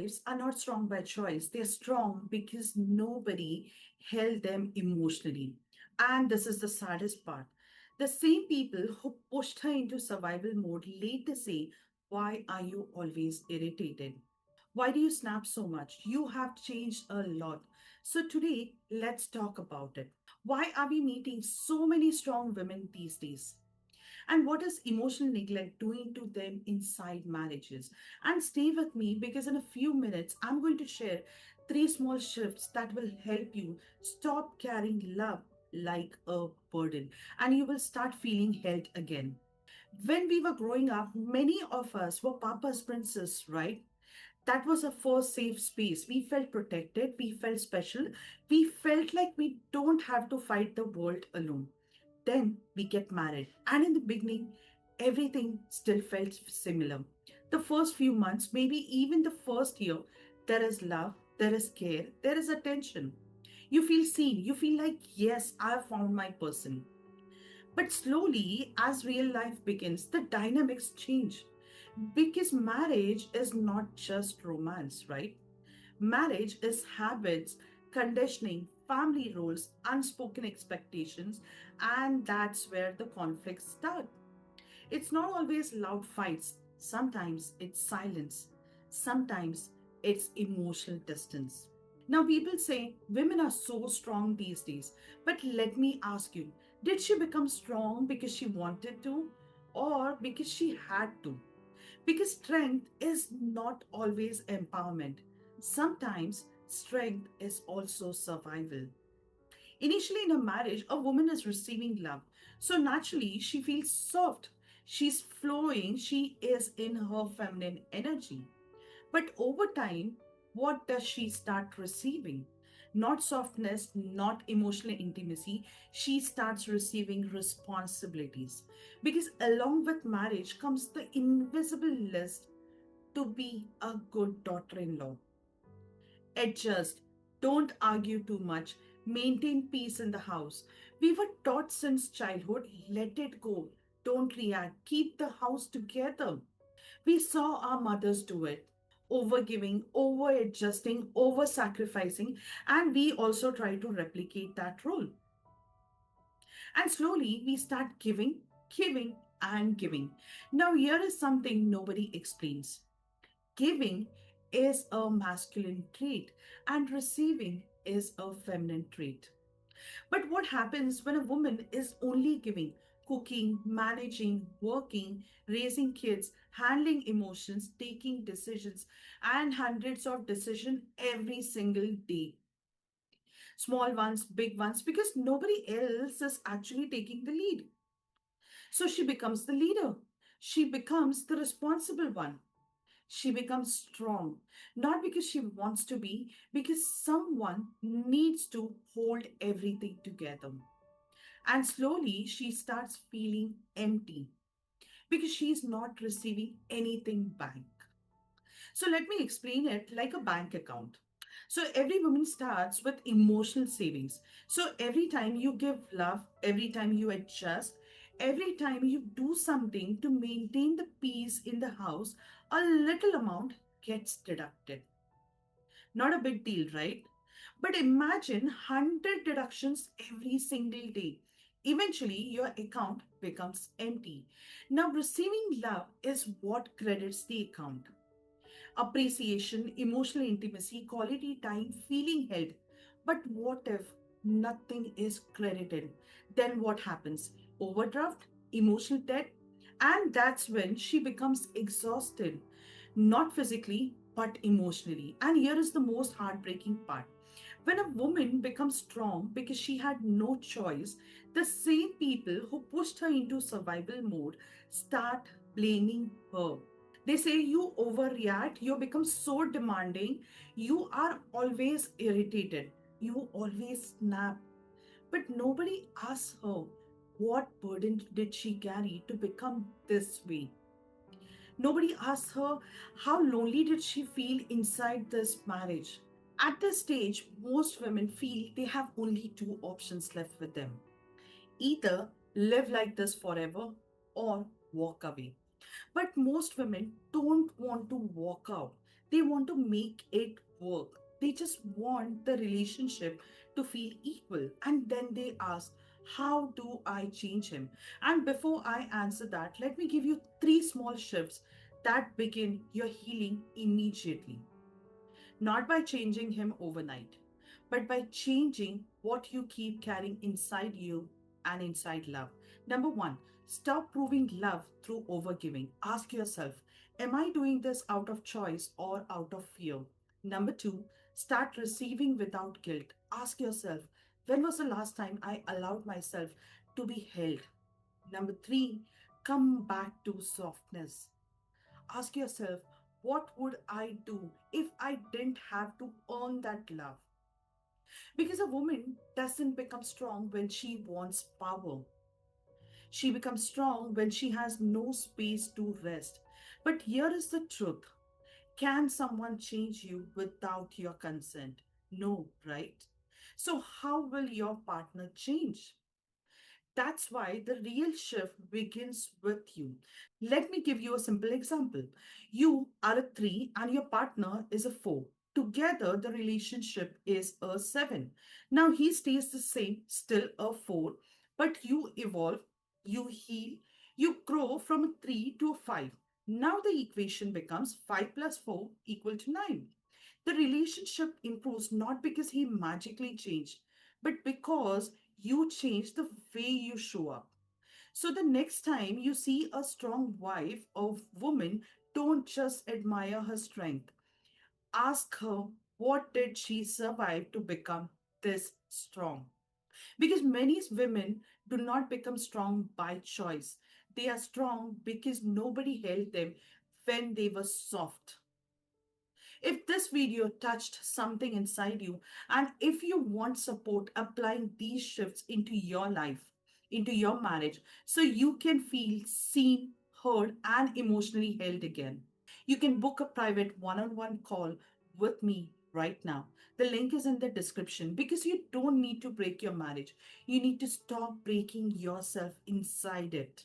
wives are not strong by choice. They're strong because nobody held them emotionally. And this is the saddest part. The same people who pushed her into survival mode later say, why are you always irritated? Why do you snap so much? You have changed a lot. So today, let's talk about it. Why are we meeting so many strong women these days? And what is emotional neglect doing to them inside marriages? And stay with me because in a few minutes, I'm going to share three small shifts that will help you stop carrying love like a burden and you will start feeling held again. When we were growing up, many of us were Papa's princess, right? That was a first safe space. We felt protected, we felt special, we felt like we don't have to fight the world alone. Then we get married, and in the beginning, everything still felt similar. The first few months, maybe even the first year, there is love, there is care, there is attention. You feel seen, you feel like, yes, I have found my person. But slowly, as real life begins, the dynamics change. Because marriage is not just romance, right? Marriage is habits, conditioning, family roles, unspoken expectations, and that's where the conflicts start. It's not always loud fights, sometimes it's silence, sometimes it's emotional distance. Now, people say women are so strong these days, but let me ask you, did she become strong because she wanted to or because she had to? Because strength is not always empowerment. Sometimes strength is also survival. Initially, in a marriage, a woman is receiving love. So naturally, she feels soft. She's flowing. She is in her feminine energy. But over time, what does she start receiving? Not softness, not emotional intimacy. She starts receiving responsibilities. Because along with marriage comes the invisible list to be a good daughter in law. Adjust, don't argue too much, maintain peace in the house. We were taught since childhood let it go, don't react, keep the house together. We saw our mothers do it, over giving, over adjusting, over sacrificing, and we also try to replicate that role. And slowly we start giving, giving, and giving. Now, here is something nobody explains. Giving is a masculine trait, and receiving is a feminine trait. But what happens when a woman is only giving, cooking, managing, working, raising kids, handling emotions, taking decisions, and hundreds of decisions every single day? Small ones, big ones, because nobody else is actually taking the lead. So she becomes the leader. She becomes the responsible one. She becomes strong, not because she wants to be, because someone needs to hold everything together. And slowly she starts feeling empty because she's not receiving anything back. So let me explain it like a bank account. So every woman starts with emotional savings. So every time you give love, every time you adjust, every time you do something to maintain the peace in the house, a little amount gets deducted. Not a big deal, right? But imagine 100 deductions every single day. Eventually, your account becomes empty. Now, receiving love is what credits the account. Appreciation, emotional intimacy, quality time, feeling held. But what if nothing is credited? Then what happens? Overdraft, emotional debt, and that's when she becomes exhausted, not physically, but emotionally. And here is the most heartbreaking part. When a woman becomes strong because she had no choice, the same people who pushed her into survival mode start blaming her. They say you overreact, you become so demanding, you are always irritated, you always snap. But nobody asks her what burden did she carry to become this way. Nobody asks her how lonely did she feel inside this marriage. At this stage, most women feel they have only two options left with them. Either live like this forever or walk away. But most women don't want to walk out. They want to make it work. They just want the relationship to feel equal. And then they ask, how do I change him? And before I answer that, let me give you three small shifts that begin your healing immediately. Not by changing him overnight, but by changing what you keep carrying inside you and inside love. Number one, stop proving love through overgiving. Ask yourself, am I doing this out of choice or out of fear? Number two, start receiving without guilt. Ask yourself, when was the last time I allowed myself to be held? Number three, come back to softness. Ask yourself, what would I do if I didn't have to earn that love? Because a woman doesn't become strong when she wants power. She becomes strong when she has no space to rest. But here is the truth, can someone change you without your consent? No, right? So, how will your partner change? That's why the real shift begins with you. Let me give you a simple example. You are a 3 and your partner is a 4. Together, the relationship is a 7. Now, he stays the same, still a 4, but you evolve, you heal, you grow from a 3 to a 5. Now, the equation becomes 5 plus 4 equal to 9. The relationship improves not because he magically changed, but because you change the way you show up. So the next time you see a strong wife or woman, don't just admire her strength. Ask her, what did she survive to become this strong? Because many women do not become strong by choice. They are strong because nobody held them when they were soft. If this video touched something inside you, and if you want support applying these shifts into your life, into your marriage, so you can feel seen, heard, and emotionally held again, you can book a private one on one call with me right now. The link is in the description because you don't need to break your marriage. You need to stop breaking yourself inside it.